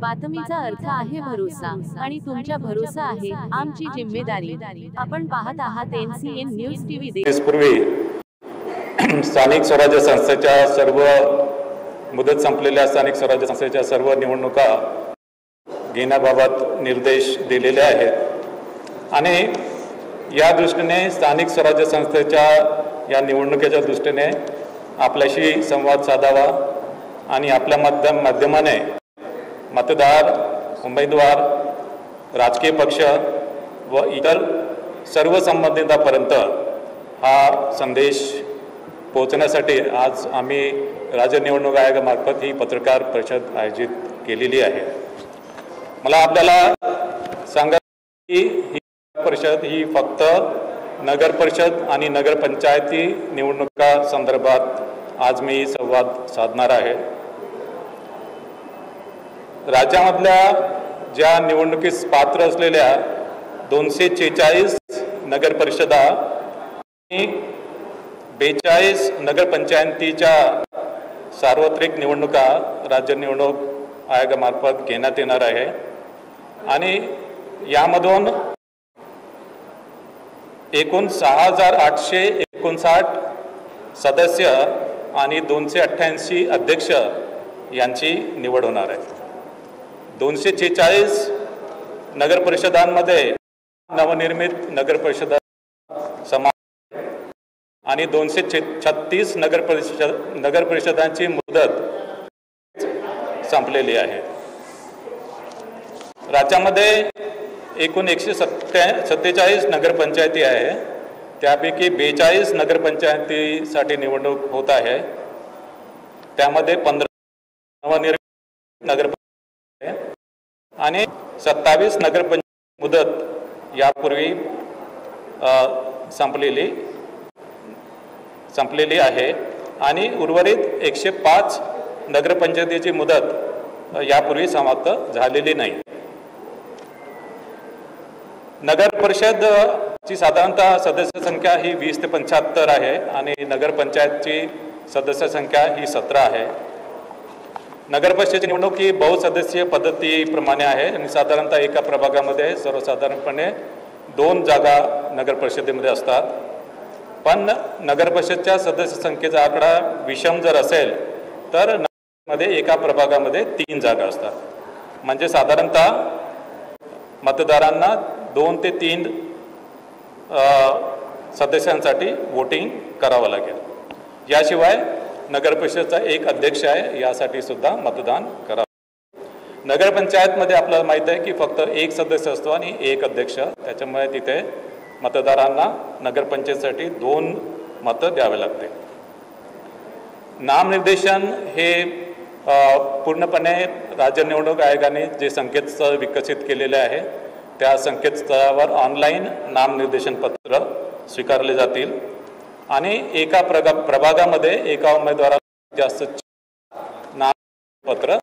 बातमीचा अर्थ आहे भरोसा आणि तुमच्या भरोसा आहे आमची जिम्मेदारी। आपण पाहत आहात NCN न्यूज टीव्ही। पूर्वी स्थानिक स्वराज्य संस्थेच्या सर्व मुदत संपलेल्या स्थानिक स्वराज्य संस्थेच्या सर्व निवडणुका घेण्याबाबत निर्देश दिलेले आहेत आणि या दृष्टीने स्थानिक स्वराज्य संस्थेच्या या निवडणुकीच्या दृष्टीने आपल्याशी संवाद साधावा आणि आपल्या माध्यमाने मतदार, उमेदवार, राजकीय पक्ष व इतर सर्व संबंधितांपर्यंत हा संदेश पोहोचण्यासाठी आज आम्ही राज्य निवडणूक आयोगामार्फत ही पत्रकार परिषद आयोजित केलेली आहे। मला आपल्याला सांगा की ही परिषद ही फक्त नगर परिषद आणि नगरपंचायती निवडणुका संदर्भात आज मी संवाद साधणार आहे। राज्यामधल्या ज्या निवडणुकीस पात्र असलेल्या 246 नगर परिषदा आणि 42 नगरपंचायतीच्या सार्वत्रिक निवडणुका राज्य निवडणूक आयोगामार्फत घेण्यात येणार आहे आणि यामधून एकूण 6,859 सदस्य आणि 288 अध्यक्ष यांची निवड होणार आहे। 246 नगर परिषदांमध्ये नवनिर्मित नगर परिषदा समावेश आणि 236 नगर परिषदांची मुदत संपलेली आहे। राज्यामध्ये एकूण 147 नगरपंचायती आहे, त्यापैकी 42 नगरपंचायतीसाठी निवडणूक होत आहे। त्यामध्ये 15 नवनिर्मित नगरपंचायती आणि 27 नगरपंचायत मुदत यापूर्वी संपलेली आहे आणि उर्वरित 105 नगरपंचायतीची मुदत यापूर्वी समाप्त झालेली नाही। नगर परिषदची साधारणतः सदस्य संख्या ही 20 ते 75 आहे आणि नगरपंचायतची सदस्य संख्या ही 17 आहे। नगर परिषदेची निवडणूक ही बहुसदस्यीय पद्धतीप्रमाणे आहे आणि साधारणतः एका प्रभागामध्ये सर्वसाधारणपणे 2 जागा नगर परिषदेमध्ये असतात, पण नगर परिषदच्या सदस्य संख्येचा आकडा विषम जर असेल तर मध्ये एका प्रभागामध्ये 3 जागा असतात, म्हणजे साधारणतः मतदारांना 2 ते 3 सदस्यांसाठी वोटिंग करावं लागेल। याशिवाय नगर परिषदेचा एक अध्यक्ष आहे, यासाठी सुद्धा मतदान करावं। नगरपंचायतमध्ये आपल्याला माहीत आहे की फक्त एक सदस्य असतो आणि एक अध्यक्ष, त्याच्यामुळे तिथे मतदारांना नगरपंचायतीसाठी 2 मतं द्यावे लागते। नामनिर्देशन हे पूर्णपणे राज्य निवडणूक आयोगाने जे संकेतस्थळ विकसित केलेले आहे त्या संकेतस्थळावर ऑनलाईन नामनिर्देशन पत्र स्वीकारले जातील आणि एका प्रभागामध्ये एका उमेदवाराला जास्त नामपत्र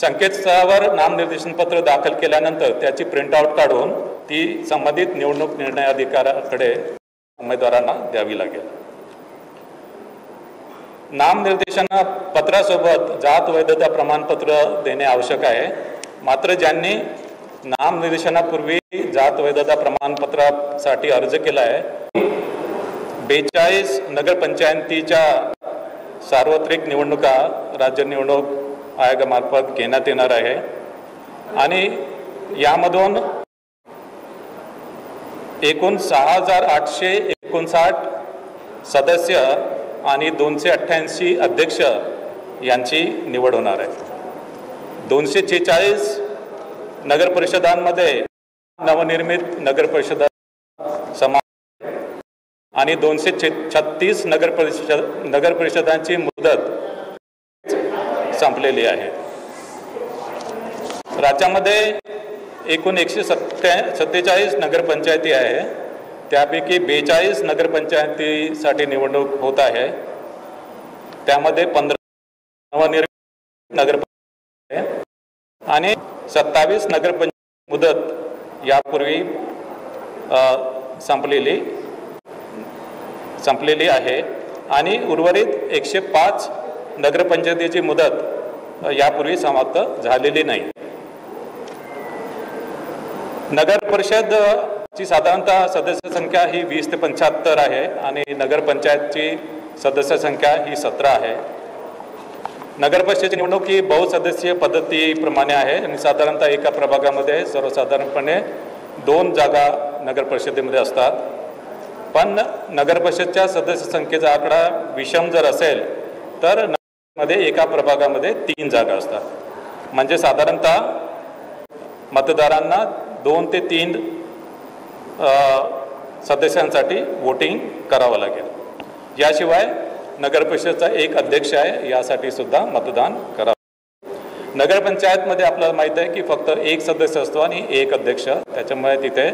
संकेतस्थळावर नामनिर्देशन पत्र दाखल केल्यानंतर त्याची प्रिंटआउट काढून ती संबंधित निवडणूक निर्णय अधिकाऱ्याकडे उमेदवारांना द्यावी लागेल। नामनिर्देशन पत्रासोबत जात वैधता प्रमाणपत्र देणे आवश्यक आहे, मात्र ज्यांनी नामनिर्देशनापूर्वी जात वैधता प्रमाणपत्रासाठी अर्ज केला आहे 42 नगरपंचायतीच्या सार्वत्रिक निवडणुका राज्य निवडणूक आयोगामार्फत घेण्यात येणार आहे आणि यामधून एकूण 6,859 सदस्य आणि 288 अध्यक्ष यांची निवड होणार आहे। 246 नगर परिषदांमध्ये नवनिर्मित नगर परिषदा समावेश आणि 236 नगर परिषदांची मुदत संपलेली आहे। राज्यामध्ये एकूण 147 नगरपंचायती आहे, त्यापैकी 42 नगरपंचायतीसाठी निवडणूक होत आहे। त्यामध्ये 15 नवनिर्मित नगरपंचायती आणि 27 नगरपंचायत मुदत यापूर्वी संपलेली आहे आणि उर्वरित 105 नगरपंचायतीची मुदत यापूर्वी समाप्त झालेली नाही. नगर परिषदची साधारणतः सदस्य संख्या ही 20 ते 75 आहे आणि नगरपंचायतची सदस्य संख्या ही 17 आहे. नगर परिषदेची निवडणूक ही बहुसदस्यीय पद्धतीप्रमाणे आहे आणि साधारणतः एका प्रभागामध्ये सर्वसाधारणपणे 2 जागा नगर परिषदेमध्ये असतात. पण नगर परिषदच्या सदस्य संख्येचा आकडा विषम जर असेल तर मध्ये एका प्रभागामध्ये 3 जागा असतात. म्हणजे साधारणतः मतदारांना 2 ते 3 सदस्यांसाठी वोटिंग करावं लागेल. याशिवाय नगर परिषदेचा एक अध्यक्ष आहे, यासाठी सुद्धा मतदान करावं. नगरपंचायतमध्ये आपल्याला माहीत आहे की फक्त एक सदस्य असतो आणि एक अध्यक्ष, त्याच्यामुळे तिथे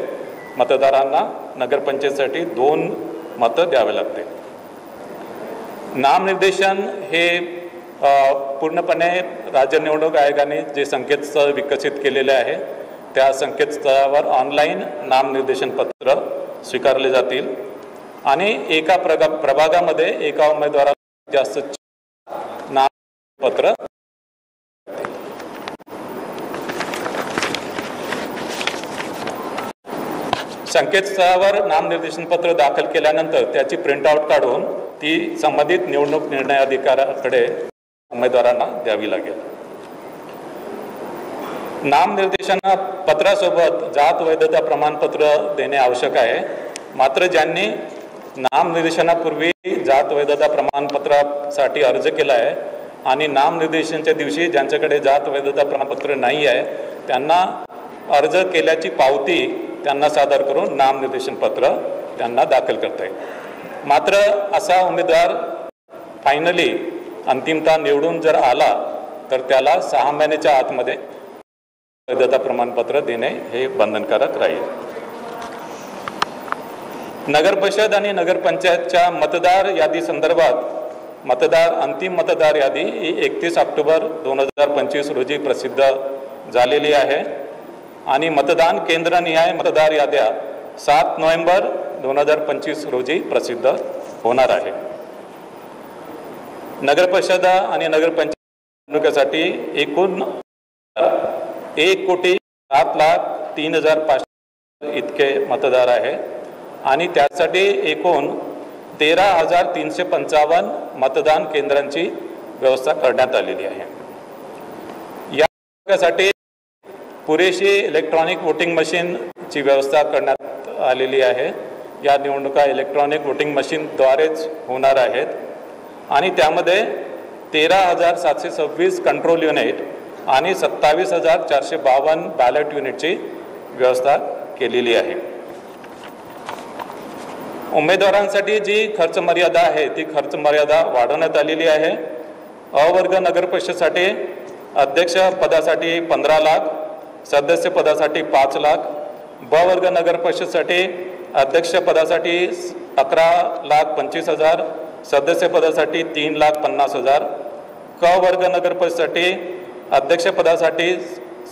मतदारांना नगरपंचायतीसाठी 2 मतं द्यावे लागते. नामनिर्देशन हे पूर्णपणे राज्य निवडणूक आयोगाने जे संकेतस्थळ विकसित केलेले आहे त्या संकेतस्थळावर ऑनलाईन नामनिर्देशन पत्र स्वीकारले जातील आणि एका प्रभागामध्ये एका उमेदवाराला जास्त नामपत्र. संकेतस्थळावर नामनिर्देशन पत्र दाखल केल्यानंतर त्याची प्रिंटआउट काढून ती संबंधित निवडणूक निर्णय अधिकाऱ्याकडे उमेदवारांना द्यावी लागेल. नामनिर्देशन पत्रासोबत जात वैधता प्रमाणपत्र देणे आवश्यक आहे. मात्र ज्यांनी नामनिर्देशनापूर्वी जात वैधता प्रमाणपत्रासाठी अर्ज केला आहे आणि नामनिर्देशनाच्या दिवशी ज्यांच्याकडे जात वैधता प्रमाणपत्र नाही आहे त्यांना अर्ज केल्याची पावती त्यांना सादर करून नामनिर्देशन पत्र त्यांना दाखल करता येईल. मात्र असा उमेदवार फायनली अंतिमतः निवडून जर आला तर त्याला 6 महिन्याच्या आतमध्ये वैधता प्रमाणपत्र देणे हे बंधनकारक राहील. नगर परिषद आणि नगरपंचायतच्या मतदार यादी संदर्भात अंतिम मतदार यादी ही 31 ऑक्टोबर 2025 रोजी प्रसिद्ध झालेली आहे आणि मतदान केंद्रनिहाय मतदार याद्या 7 नोव्हेंबर 2025 रोजी प्रसिद्ध होणार आहे. नगर परिषद आणि नगरपंचायत निवडणुकीसाठी एकूण 1,07,03,500 इतके मतदार आहे आणि त्यासाठी एकूण 13,355 मतदान केंद्रांची व्यवस्था करण्यात आलेली आहे. या निवडणुकीसाठी पुरेशी इलेक्ट्रॉनिक वोटिंग मशीनची व्यवस्था करण्यात आलेली आहे. या निवडणुका इलेक्ट्रॉनिक वोटिंग मशीनद्वारेच होणार आहेत आणि त्यामध्ये 13,726 कंट्रोल युनिट आणि 27,452 बॅलेट युनिटची व्यवस्था केलेली आहे. उमेदवारांसाठी जी खर्च मर्यादा आहे ती खर्च मर्यादा वाढवण्यात आलेली आहे. अ वर्ग नगर परिषदेसाठी अध्यक्ष पदासाठी 15 लाख, सदस्य पदासाठी 5 लाख, ब वर्ग नगर परिषदेसाठी अध्यक्ष पदासाठी 11,25,000, सदस्य पदासाठी 3,50,000, क वर्ग नगर परिषदेसाठी अध्यक्ष पदासाठी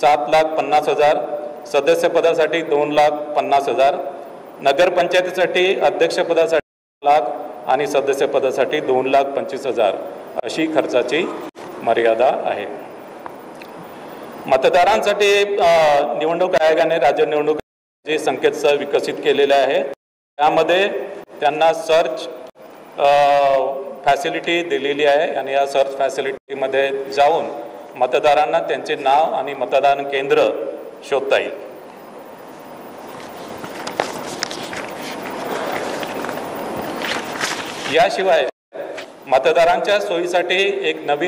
7,50,000, सदस्य पदासाठी 2,50,000, नगरपंचायतीसाठी अध्यक्ष पदासाठी 1 लाख आणि सदस्य पदासाठी 2,25,000 अशी खर्चाची मर्यादा आहे. मतदारांसाठी निवडणूक आयोगाने राज्य निवडणूक जे संकेतस्थळ विकसित केलेले आहे त्यामध्ये त्यांना सर्च फॅसिलिटी दिलेली आहे आणि या सर्च फॅसिलिटीमध्ये जाऊन मतदारांना त्यांचे नाव आणि मतदान केंद्र शोधता येईल. याशिवाय मतदारांच्या सोयीसाठी एक नवीन